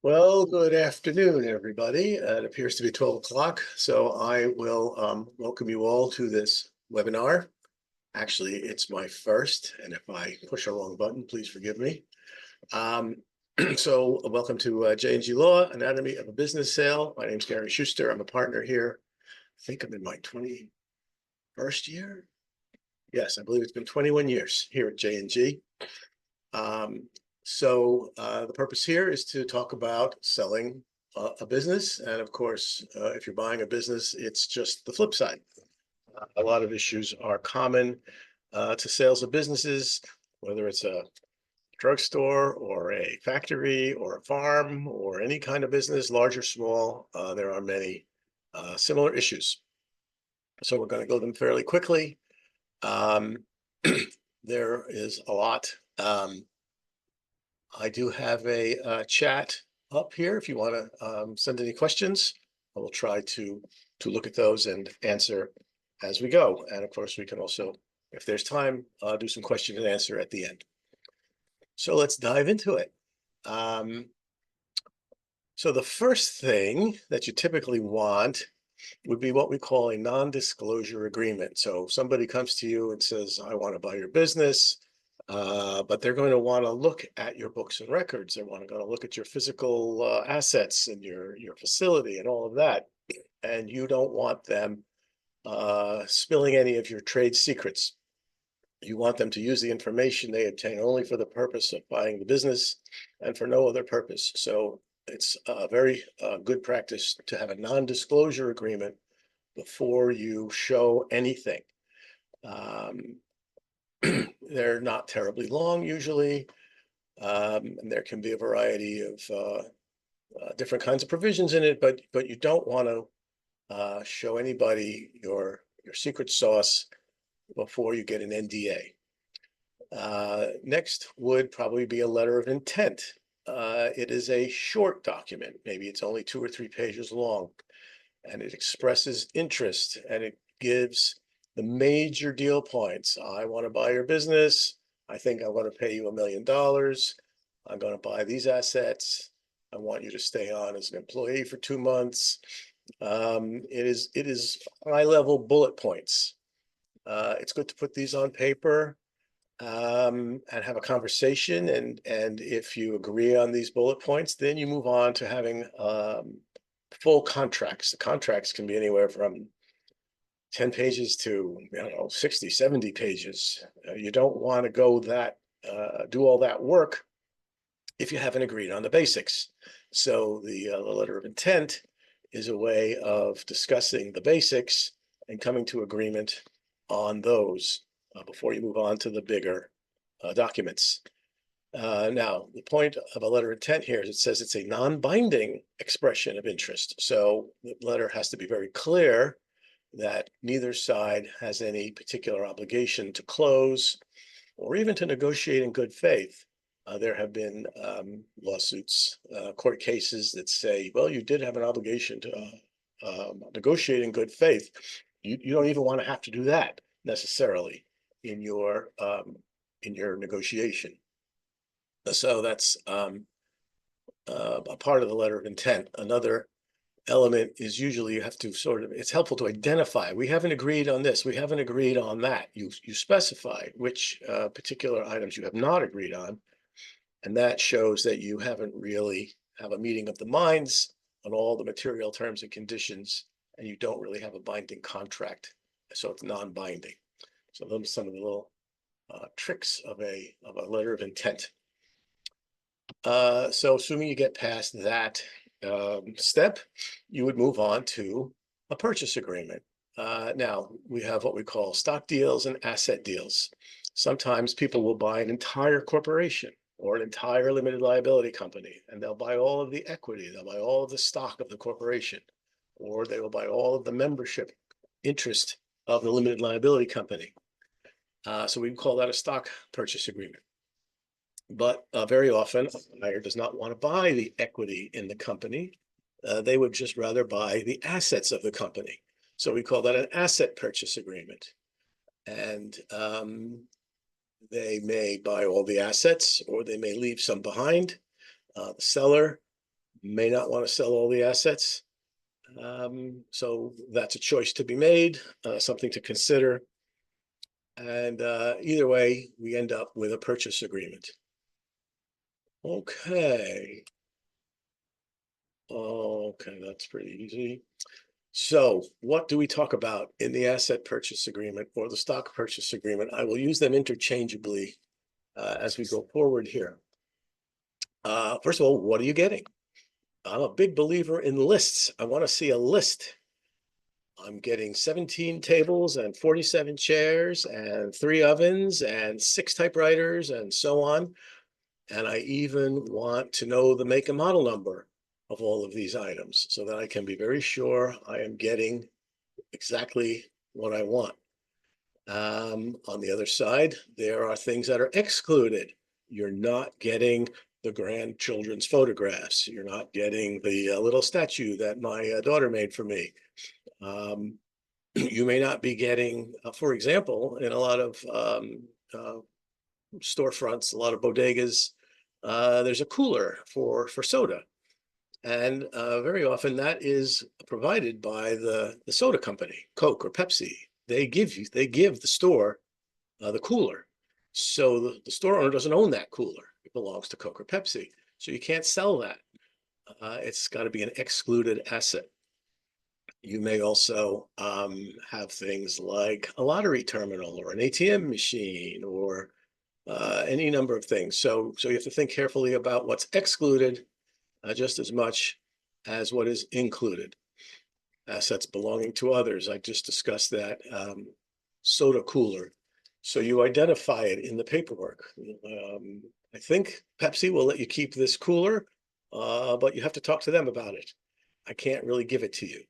Well, good afternoon, everybody. It appears to be 12 o'clock, so I will welcome you all to this webinar. Actually, it's my first, and if I push a wrong button, please forgive me. Um, so welcome to J&G Law, Anatomy of a Business Sale. My name's Gary Schuster. I'm a partner here. I think I'm in my 21st year. Yes, I believe it's been 21 years here at J&G. The purpose here is to talk about selling a business. And of course, if you're buying a business, it's just the flip side. A lot of issues are common to sales of businesses, whether it's a drugstore or a factory or a farm or any kind of business, large or small. There are many similar issues. So we're going to go them fairly quickly. There is a lot. I do have a chat up here if you want to send any questions. I will try to look at those and answer as we go. And of course, we can also, if there's time, do some question and answer at the end. So let's dive into it. So the first thing that you typically want would be what we call a non-disclosure agreement. So somebody comes to you and says, I want to buy your business. But they're going to want to look at your books and records. They're going to look at your physical assets and your facility and all of that. And you don't want them spilling any of your trade secrets. You want them to use the information they obtain only for the purpose of buying the business and for no other purpose. So it's a very good practice to have a non-disclosure agreement before you show anything. They're not terribly long usually, and there can be a variety of different kinds of provisions in it, but you don't want to show anybody your secret sauce before you get an NDA. Next would probably be a letter of intent. It is a short document. Maybe it's only 2 or 3 pages long, and it expresses interest and it gives the major deal points. I want to buy your business. I think I want to pay you $1 million. I'm going to buy these assets. I want you to stay on as an employee for 2 months. It is high-level bullet points. It's good to put these on paper and have a conversation. And if you agree on these bullet points, then you move on to having full contracts. The contracts can be anywhere from 10 pages to, 60, 70 pages. You don't want to go do all that work if you haven't agreed on the basics. So the letter of intent is a way of discussing the basics and coming to agreement on those before you move on to the bigger documents. Now, the point of a letter of intent here is it says it's a non-binding expression of interest. So the letter has to be very clear that neither side has any particular obligation to close or even to negotiate in good faith. There have been lawsuits, court cases that say, well, you did have an obligation to negotiate in good faith. You don't even want to have to do that necessarily in your negotiation. So that's a part of the letter of intent. Another element is usually you have to it's helpful to identify. We haven't agreed on this. We haven't agreed on that. You specify which particular items you have not agreed on. And that shows that you haven't really have a meeting of the minds on all the material terms and conditions, and you don't really have a binding contract. So it's non-binding. So those are some of the little tricks of a letter of intent. So assuming you get past that step, you would move on to a purchase agreement. Now, we have what we call stock deals and asset deals. Sometimes people will buy an entire corporation or an entire limited liability company, and they'll buy all of the equity, they'll buy all of the stock of the corporation, or they will buy all of the membership interest of the limited liability company. So we call that a stock purchase agreement. But very often, a buyer does not want to buy the equity in the company. They would just rather buy the assets of the company. So we call that an asset purchase agreement. And they may buy all the assets, or they may leave some behind. The seller may not want to sell all the assets. So that's a choice to be made, something to consider. And either way, we end up with a purchase agreement. Okay. Okay, that's pretty easy. So what do we talk about in the asset purchase agreement or the stock purchase agreement? I will use them interchangeably as we go forward here. First of all, what are you getting? I'm a big believer in lists. I want to see a list. I'm getting 17 tables and 47 chairs and 3 ovens and 6 typewriters and so on. And I even want to know the make and model number of all of these items so that I can be very sure I am getting exactly what I want. On the other side, there are things that are excluded. You're not getting the grandchildren's photographs. You're not getting the little statue that my daughter made for me. You may not be getting, for example, in a lot of storefronts, a lot of bodegas, there's a cooler for soda. And very often that is provided by the soda company, Coke or Pepsi. They give the store the cooler. So the store owner doesn't own that cooler. It belongs to Coke or Pepsi. So you can't sell that. It's got to be an excluded asset. You may also have things like a lottery terminal or an ATM machine or any number of things. So you have to think carefully about what's excluded just as much as what is included. Assets belonging to others. I just discussed that. Soda cooler. So you identify it in the paperwork. I think Pepsi will let you keep this cooler, but you have to talk to them about it. I can't really give it to you.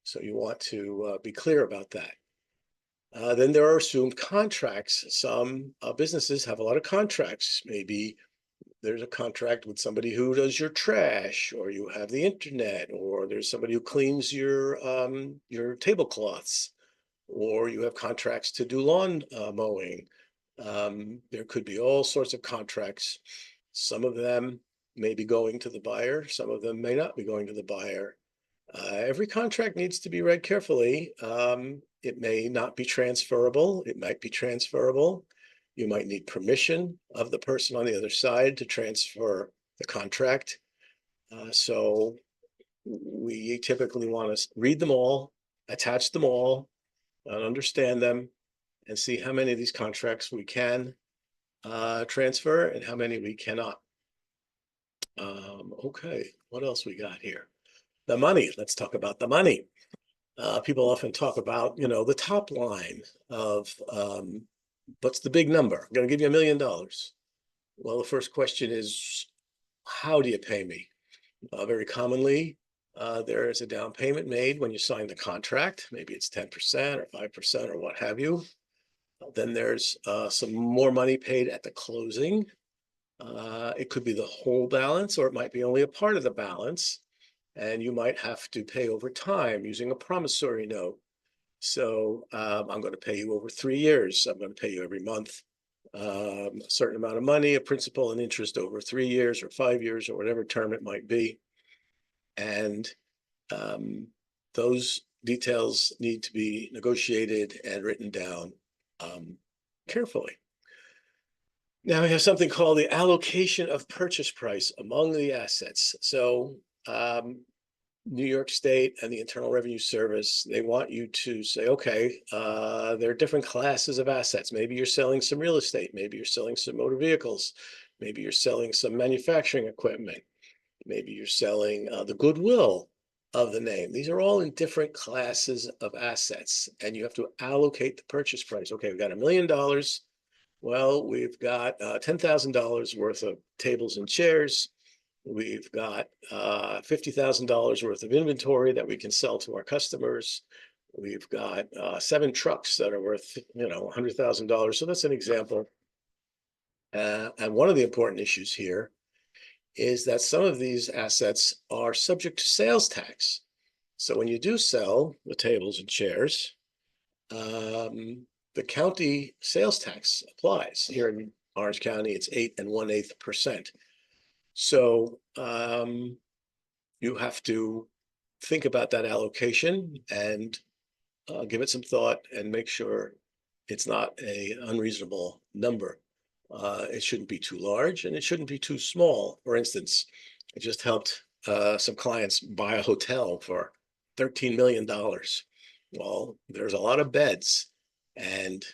So you want to be clear about that. Then there are assumed contracts. Some businesses have a lot of contracts. Maybe there's a contract with somebody who does your trash, or you have the internet, or there's somebody who cleans your tablecloths, or you have contracts to do lawn mowing. There could be all sorts of contracts. Some of them may be going to the buyer. Some of them may not be going to the buyer. Every contract needs to be read carefully. It may not be transferable. It might be transferable. You might need permission of the person on the other side to transfer the contract. So we typically want to read them all, attach them all, and understand them, and see how many of these contracts we can transfer and how many we cannot. Okay, what else we got here? The money. Let's talk about the money. People often talk about, the top line of what's the big number? I'm going to give you $1 million. Well, the first question is, how do you pay me? Very commonly, there is a down payment made when you sign the contract. Maybe it's 10% or 5% or what have you. Then there's some more money paid at the closing. It could be the whole balance, or it might be only a part of the balance. And you might have to pay over time using a promissory note. So I'm going to pay you over 3 years. I'm going to pay you every month a certain amount of money, a principal and interest over 3 years or 5 years or whatever term it might be. And those details need to be negotiated and written down carefully. Now we have something called the allocation of purchase price among the assets. So New York State and the Internal Revenue Service, they want you to say, okay, there are different classes of assets. Maybe you're selling some real estate. Maybe you're selling some motor vehicles. Maybe you're selling some manufacturing equipment. Maybe you're selling the goodwill of the name. These are all in different classes of assets, and you have to allocate the purchase price. Okay, we've got $1 million. Well, we've got $10,000 worth of tables and chairs. We've got $50,000 worth of inventory that we can sell to our customers. We've got 7 trucks that are worth, $100,000. So that's an example. And one of the important issues here is that some of these assets are subject to sales tax. So when you do sell the tables and chairs, the county sales tax applies. Here in Orange County, it's 8 1/8%. So you have to think about that allocation and give it some thought and make sure it's not a unreasonable number. It shouldn't be too large and it shouldn't be too small. For instance, I just helped some clients buy a hotel for $13 million. Well, there's a lot of beds and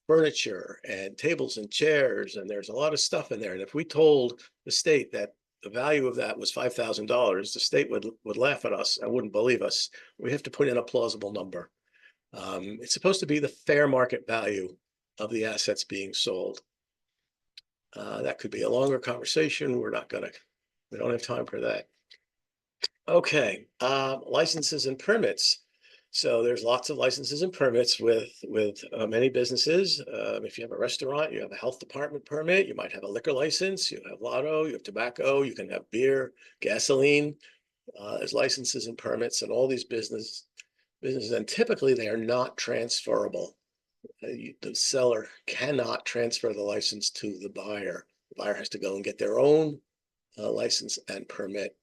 furniture and tables and chairs, and there's a lot of stuff in there. And if we told the state that the value of that was $5,000, the state would laugh at us and wouldn't believe us. We have to put in a plausible number. It's supposed to be the fair market value of the assets being sold. That could be a longer conversation. We don't have time for that. Okay, licenses and permits. So there's lots of licenses and permits with many businesses. If you have a restaurant, you have a health department permit. You might have a liquor license. You have lotto. You have tobacco. You can have beer, gasoline. There's licenses and permits, and all these businesses, and typically they are not transferable. The seller cannot transfer the license to the buyer. The buyer has to go and get their own license and permit.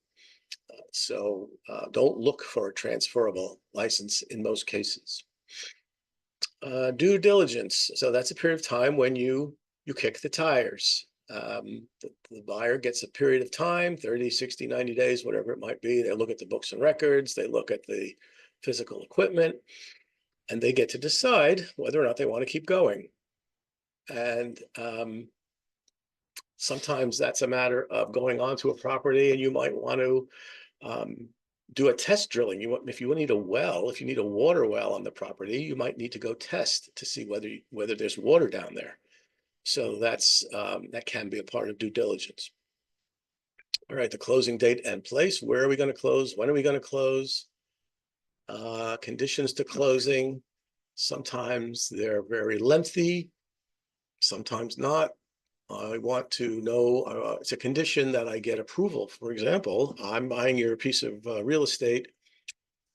So don't look for a transferable license in most cases. Due diligence. So that's a period of time when you kick the tires. The buyer gets a period of time, 30, 60, 90 days, whatever it might be. They look at the books and records. They look at the physical equipment, and they get to decide whether or not they want to keep going. And sometimes that's a matter of going onto a property, and you might want to do a test drilling. If you need a well, if you need a water well on the property, you might need to go test to see whether there's water down there. So that can be a part of due diligence. All right, the closing date and place. Where are we going to close? When are we going to close? Conditions to closing. Sometimes they're very lengthy, sometimes not. I want to know, it's a condition that I get approval. For example, I'm buying your piece of real estate,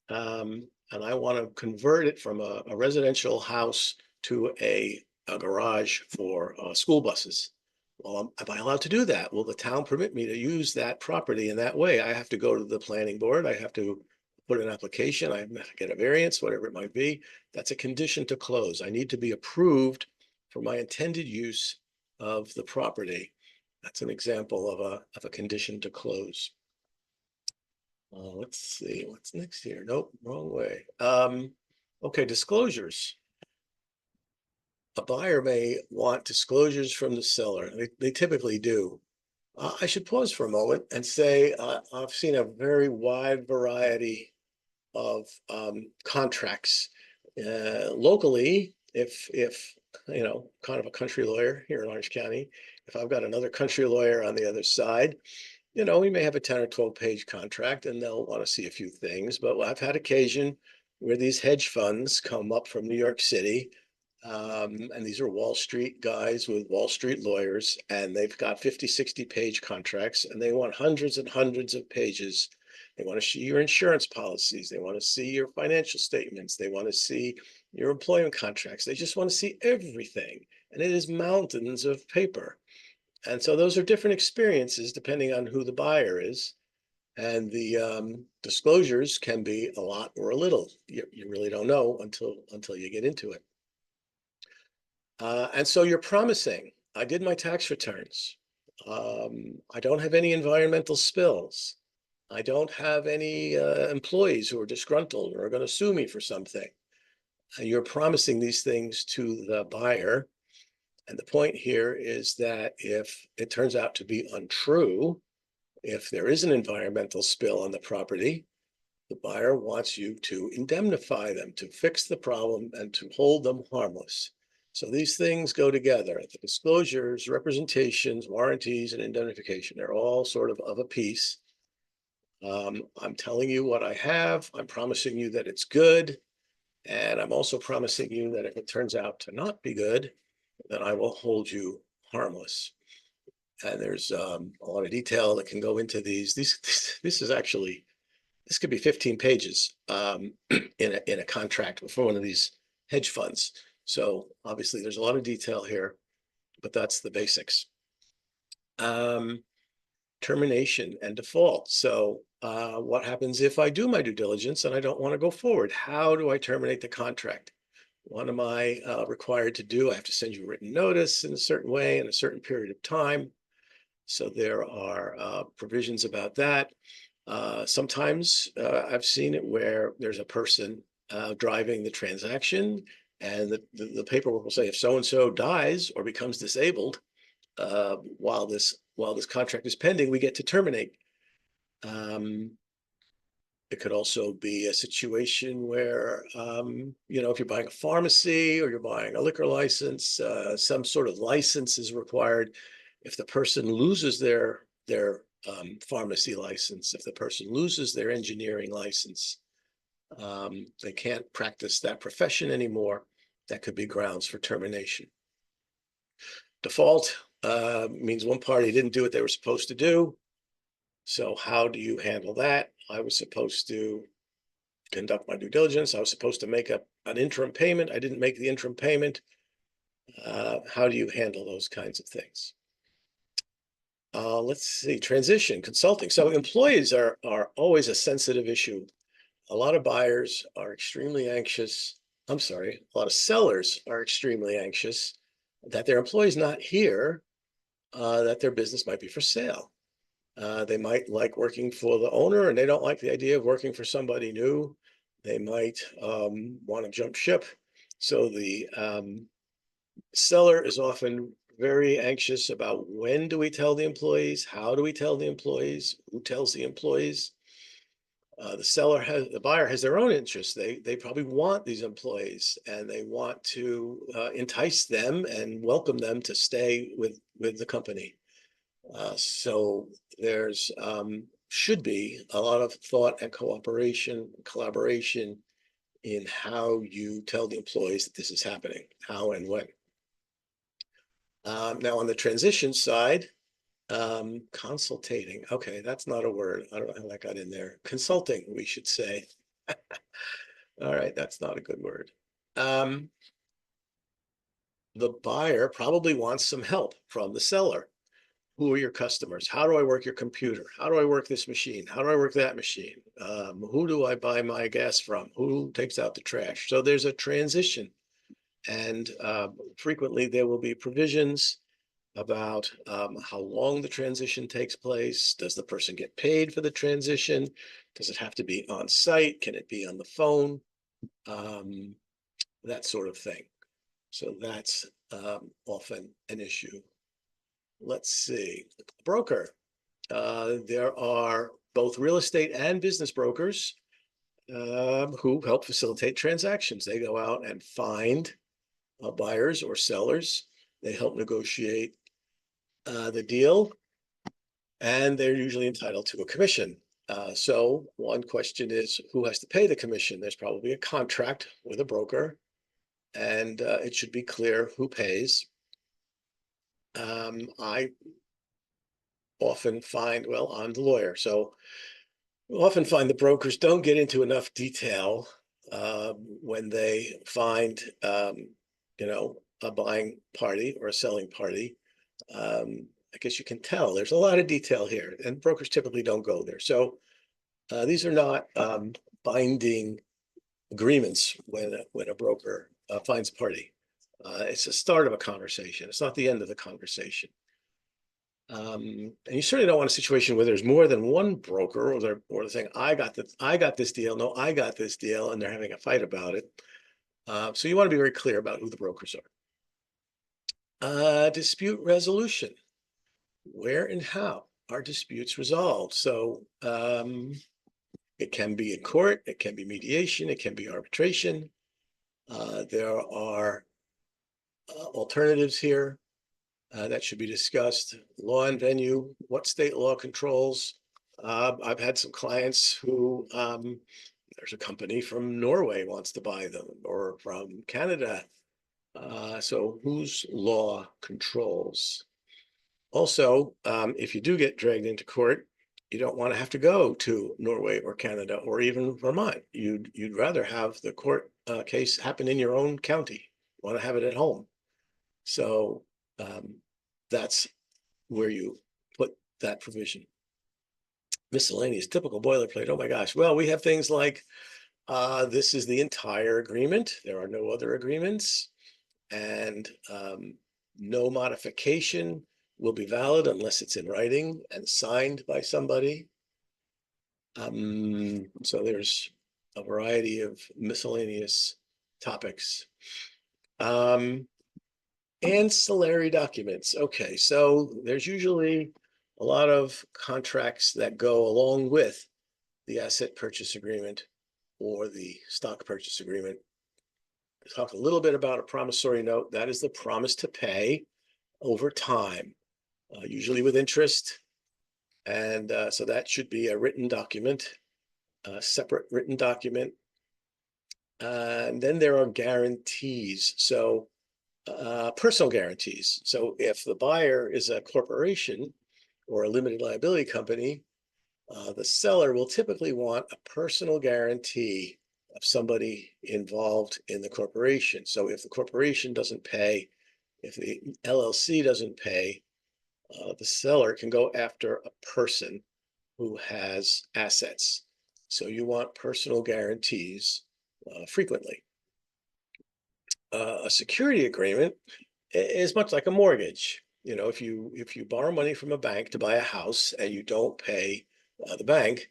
and I want to convert it from a residential house to a garage for school buses. Well, am I allowed to do that? Will the town permit me to use that property in that way? I have to go to the planning board. I have to put an application. I have to get a variance, whatever it might be. That's a condition to close. I need to be approved for my intended use of the property. That's an example of a condition to close. Let's see, what's next here? Nope, wrong way. Okay, disclosures. A buyer may want disclosures from the seller. They typically do. I should pause for a moment and say I've seen a very wide variety of contracts locally. If kind of a country lawyer here in Orange County, if I've got another country lawyer on the other side, we may have a 10 or 12 page contract and they'll want to see a few things. But I've had occasion where these hedge funds come up from New York City. And these are Wall Street guys with Wall Street lawyers, and they've got 50, 60 page contracts, and they want hundreds and hundreds of pages. They want to see your insurance policies. They want to see your financial statements. They want to see your employment contracts. They just want to see everything. And it is mountains of paper. And so those are different experiences depending on who the buyer is. And the disclosures can be a lot or a little. You really don't know until you get into it. And so you're promising, I did my tax returns. I don't have any environmental spills. I don't have any employees who are disgruntled or are going to sue me for something. And you're promising these things to the buyer. And the point here is that if it turns out to be untrue, if there is an environmental spill on the property, the buyer wants you to indemnify them, to fix the problem, and to hold them harmless. So these things go together. The disclosures, representations, warranties, and indemnification, they're all sort of a piece. I'm telling you what I have. I'm promising you that it's good. And I'm also promising you that if it turns out to not be good, then I will hold you harmless. And there's a lot of detail that can go into these. This could be 15 pages in a contract for one of these hedge funds. So obviously there's a lot of detail here, but that's the basics. Termination and default. So What happens if I do my due diligence and I don't want to go forward? How do I terminate the contract? What am I required to do? I have to send you a written notice in a certain way in a certain period of time. So there are provisions about that. Sometimes I've seen it where there's a person driving the transaction, and the paperwork will say if so and so dies or becomes disabled while this contract is pending, we get to terminate. It could also be a situation where, if you're buying a pharmacy or you're buying a liquor license, some sort of license is required. If the person loses their pharmacy license, if the person loses their engineering license, they can't practice that profession anymore. That could be grounds for termination. Default means one party didn't do what they were supposed to do. So how do you handle that? I was supposed to conduct my due diligence. I was supposed to make an interim payment. I didn't make the interim payment. How do you handle those kinds of things? Let's see, transition, consulting. So employees are always a sensitive issue. A lot of buyers are extremely anxious. I'm sorry, a lot of sellers are extremely anxious that their employee's not here, that their business might be for sale. They might like working for the owner and they don't like the idea of working for somebody new. They might want to jump ship. So the seller is often very anxious about when do we tell the employees, how do we tell the employees, who tells the employees. The buyer has their own interests. They probably want these employees and they want to entice them and welcome them to stay with the company. So there's should be a lot of thought and collaboration in how you tell the employees that this is happening, how and when. Now on the transition side, consultating. Okay, that's not a word. I don't know how that got in there. Consulting, we should say. All right, that's not a good word. The buyer probably wants some help from the seller. Who are your customers? How do I work your computer? How do I work this machine? How do I work that machine? Who do I buy my gas from? Who takes out the trash? So there's a transition. And frequently there will be provisions about how long the transition takes place. Does the person get paid for the transition? Does it have to be on site? Can it be on the phone? That sort of thing. So that's often an issue. Let's see, broker. There are both real estate and business brokers who help facilitate transactions. They go out and find buyers or sellers. They help negotiate the deal, and they're usually entitled to a commission. So one question is, who has to pay the commission? There's probably a contract with a broker, and it should be clear who pays. I often find, well, I'm the lawyer, so we often find the brokers don't get into enough detail when they find, a buying party or a selling party. I guess you can tell there's a lot of detail here, and brokers typically don't go there. So these are not binding agreements when a broker finds a party. It's the start of a conversation. It's not the end of the conversation. And you certainly don't want a situation where there's more than one broker, or they're saying, I got this deal, no, I got this deal, and they're having a fight about it. So you want to be very clear about who the brokers are. Dispute resolution. Where and how are disputes resolved? So it can be in court, it can be mediation, it can be arbitration. There are alternatives here. That should be discussed. Law and venue, what state law controls. I've had some clients who there's a company from Norway wants to buy them, or from Canada. So whose law controls? Also, if you do get dragged into court, you don't want to have to go to Norway or Canada or even Vermont. You'd rather have the court case happen in your own county. You want to have it at home. So that's where you put that provision. Miscellaneous, typical boilerplate. Oh my gosh. Well, we have things like this is the entire agreement. There are no other agreements, and no modification will be valid unless it's in writing and signed by somebody. So there's a variety of miscellaneous topics. Ancillary documents. Okay, so there's usually a lot of contracts that go along with the asset purchase agreement or the stock purchase agreement. Talk a little bit about a promissory note. That is the promise to pay over time, usually with interest. And so that should be a written document, a separate written document. And then there are guarantees. So personal guarantees. So if the buyer is a corporation or a limited liability company, the seller will typically want a personal guarantee of somebody involved in the corporation. So if the corporation doesn't pay, if the LLC doesn't pay, the seller can go after a person who has assets. So you want personal guarantees frequently. A security agreement is much like a mortgage. You know, if you borrow money from a bank to buy a house and you don't pay the bank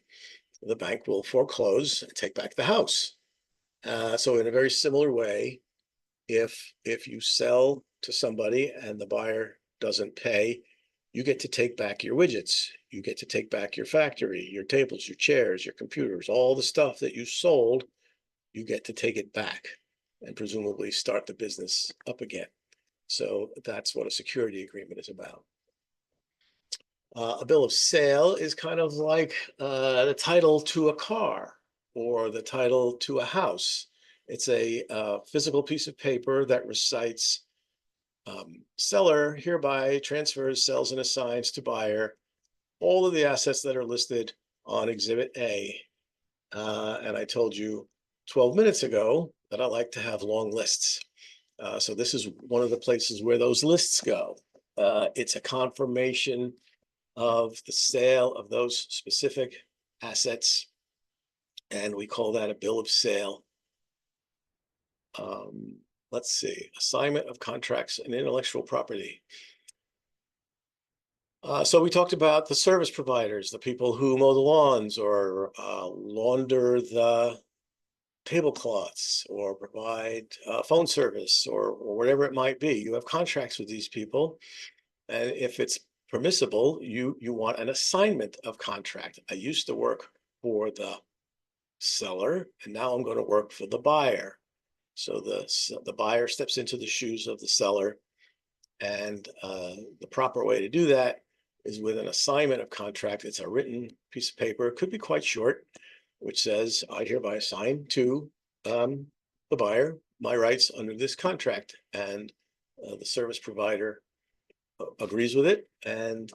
will foreclose and take back the house. So in a very similar way, if you sell to somebody and the buyer doesn't pay, you get to take back your widgets. You get to take back your factory, your tables, your chairs, your computers, all the stuff that you sold, you get to take it back and presumably start the business up again. So that's what a security agreement is about. A bill of sale is kind of like the title to a car or the title to a house. It's a physical piece of paper that recites seller hereby transfers, sells, and assigns to buyer all of the assets that are listed on Exhibit A. And I told you 12 minutes ago that I like to have long lists. So this is one of the places where those lists go. It's a confirmation of the sale of those specific assets, and we call that a bill of sale. Let's see, assignment of contracts and intellectual property. So we talked about the service providers, the people who mow the lawns or launder the tablecloths or provide phone service or whatever it might be. You have contracts with these people, and if it's permissible, you want an assignment of contract. I used to work for the seller, and now I'm going to work for the buyer. So the buyer steps into the shoes of the seller, and the proper way to do that is with an assignment of contract. It's a written piece of paper. It could be quite short, which says, I hereby assign to the buyer my rights under this contract, and the service provider agrees with it, and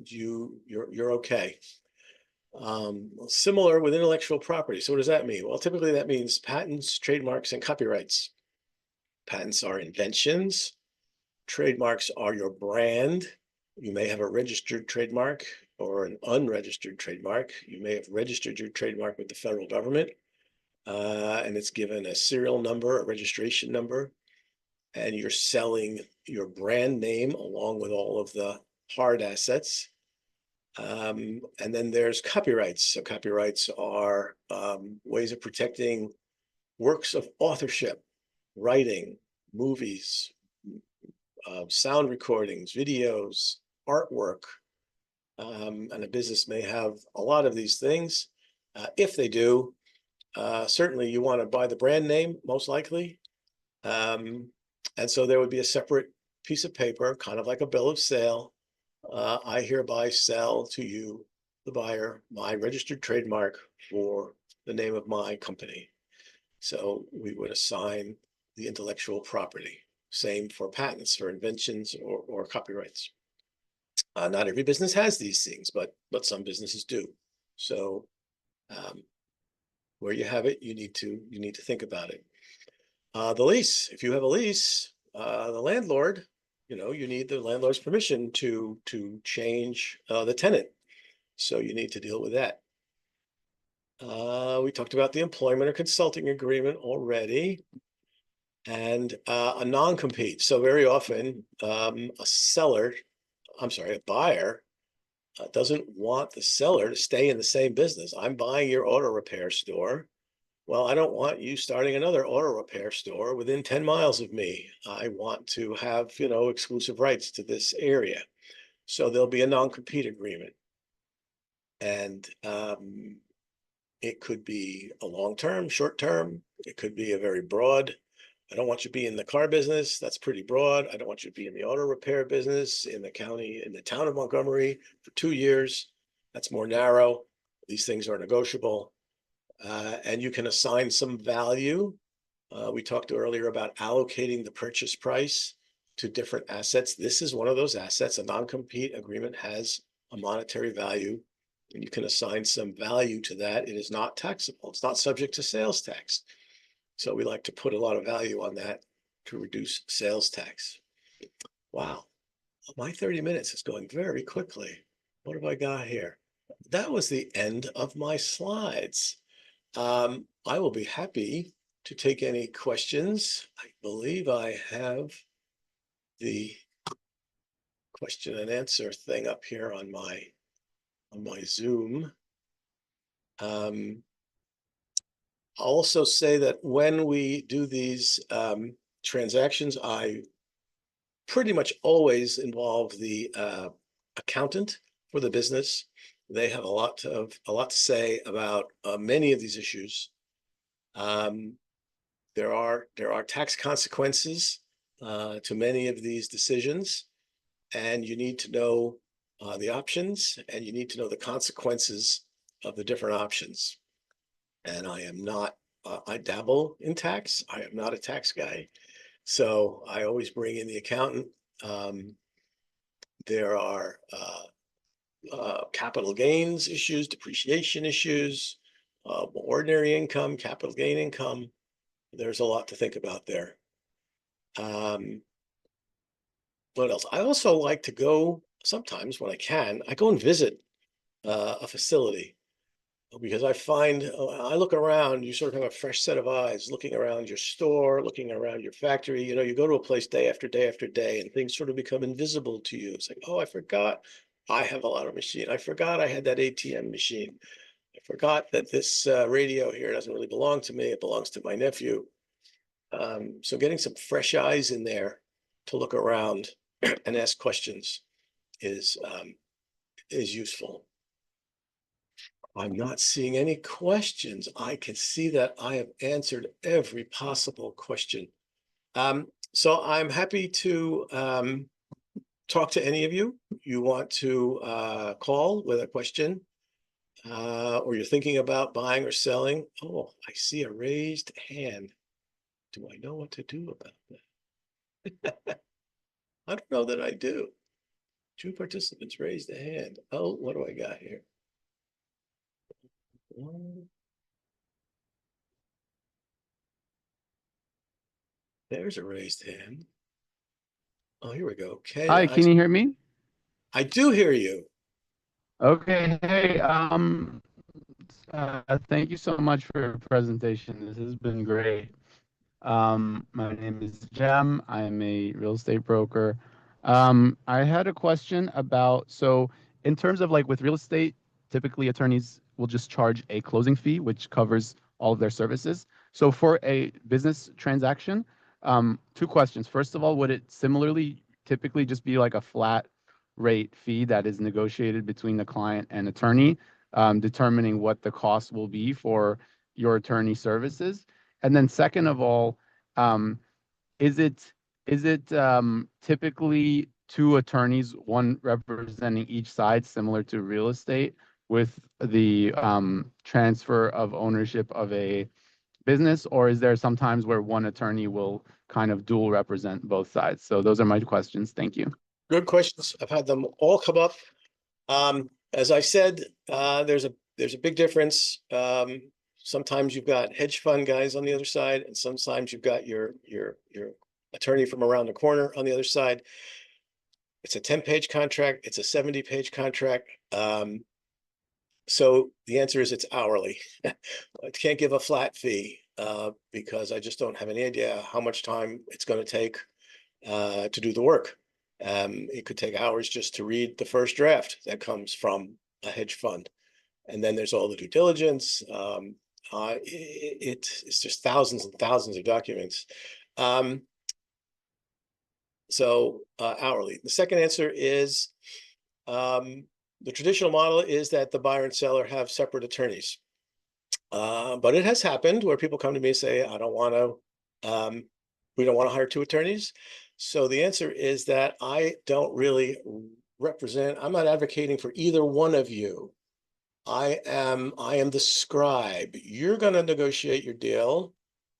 you're okay. Similar with intellectual property. So what does that mean? Well, typically that means patents, trademarks, and copyrights. Patents are inventions. Trademarks are your brand. You may have a registered trademark or an unregistered trademark. You may have registered your trademark with the federal government, and it's given a serial number, a registration number, and you're selling your brand name along with all of the hard assets. And then there's copyrights. So copyrights are ways of protecting works of authorship, writing, movies, sound recordings, videos, artwork. And a business may have a lot of these things. If they do, certainly you want to buy the brand name, most likely. And so there would be a separate piece of paper, kind of like a bill of sale. I hereby sell to you, the buyer, my registered trademark for the name of my company. So we would assign the intellectual property. Same for patents, for inventions, or copyrights. Not every business has these things, but some businesses do. So where you have it, you need to think about it. The lease. If you have a lease, the landlord you need the landlord's permission to change the tenant. So you need to deal with that. We talked about the employment or consulting agreement already, and a non-compete. So very often, a buyer doesn't want the seller to stay in the same business. I'm buying your auto repair store. Well, I don't want you starting another auto repair store within 10 miles of me. I want to have, exclusive rights to this area. So there'll be a non-compete agreement. And it could be a long-term, short-term. It could be a very broad. I don't want you to be in the car business. That's pretty broad. I don't want you to be in the auto repair business in the town of Montgomery for 2 years. That's more narrow. These things are negotiable. And you can assign some value. We talked earlier about allocating the purchase price to different assets. This is one of those assets. A non-compete agreement has a monetary value, and you can assign some value to that. It is not taxable. It's not subject to sales tax. So we like to put a lot of value on that to reduce sales tax. Wow, my 30 minutes is going very quickly. What have I got here? That was the end of my slides. I will be happy to take any questions. I believe I have the question and answer thing up here on my Zoom. I'll also say that when we do these transactions, I pretty much always involve the accountant for the business. They have a lot to say about many of these issues. There are tax consequences to many of these decisions, and you need to know the options, and you need to know the consequences of the different options. And I am not, I dabble in tax. I am not a tax guy. So I always bring in the accountant. There are capital gains issues, depreciation issues, ordinary income, capital gain income. There's a lot to think about there. What else? I also like to go, sometimes when I can, I go and visit a facility, because I find, I look around, you sort of have a fresh set of eyes looking around your store, looking around your factory. You go to a place day after day after day, and things sort of become invisible to you. It's like, oh, I forgot I have a lot of machine. I forgot I had that ATM machine. I forgot that this radio here doesn't really belong to me. It belongs to my nephew. So getting some fresh eyes in there to look around and ask questions is useful. I'm not seeing any questions. I can see that I have answered every possible question. So I'm happy to talk to any of you. You want to call with a question, or you're thinking about buying or selling. Oh, I see a raised hand. Do I know what to do about that? I don't know that I do. 2 participants raised a hand. Oh, what do I got here? There's a raised hand. Oh, here we go. Hi, can you hear me? I do hear you. Okay, hey, thank you so much for your presentation. This has been great. My name is Jem. I'm a real estate broker. I had a question about, so in terms of like with real estate, typically attorneys will just charge a closing fee, which covers all of their services. So for a business transaction, 2 questions. First of all, would it similarly typically just be like a flat rate fee that is negotiated between the client and attorney, determining what the cost will be for your attorney services? And then second of all, um, is it typically 2 attorneys, one representing each side, similar to real estate, with the transfer of ownership of a business, or is there sometimes where one attorney will kind of dual represent both sides? So those are my questions. Thank you. Good questions. I've had them all come up. As I said, there's a big difference. Sometimes you've got hedge fund guys on the other side, and sometimes you've got your attorney from around the corner on the other side. It's a 10-page contract. It's a 70-page contract. So the answer is it's hourly. I can't give a flat fee because I just don't have any idea how much time it's going to take to do the work. It could take hours just to read the first draft that comes from a hedge fund. And then there's all the due diligence. It's just thousands and thousands of documents. So hourly. The second answer is the traditional model is that the buyer and seller have separate attorneys. But it has happened where people come to me and say, I don't want to, we don't want to hire two attorneys. So the answer is that I don't really represent, I'm not advocating for either one of you. I am the scribe. You're going to negotiate your deal.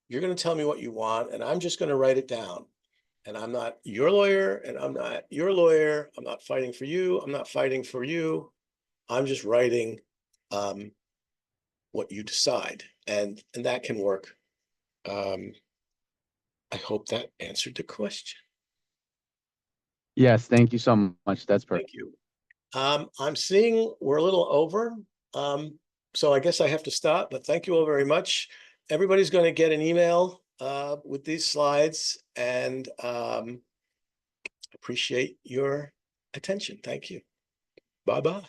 You're going to tell me what you want, and I'm just going to write it down. And I'm not your lawyer, and I'm not your lawyer. I'm not fighting for you. I'm not fighting for you. I'm just writing what you decide, and that can work. I hope that answered the question. Yes, thank you so much. That's perfect. Thank you. I'm seeing we're a little over, so I guess I have to stop, but thank you all very much. Everybody's going to get an email with these slides, and appreciate your attention. Thank you. Bye-bye.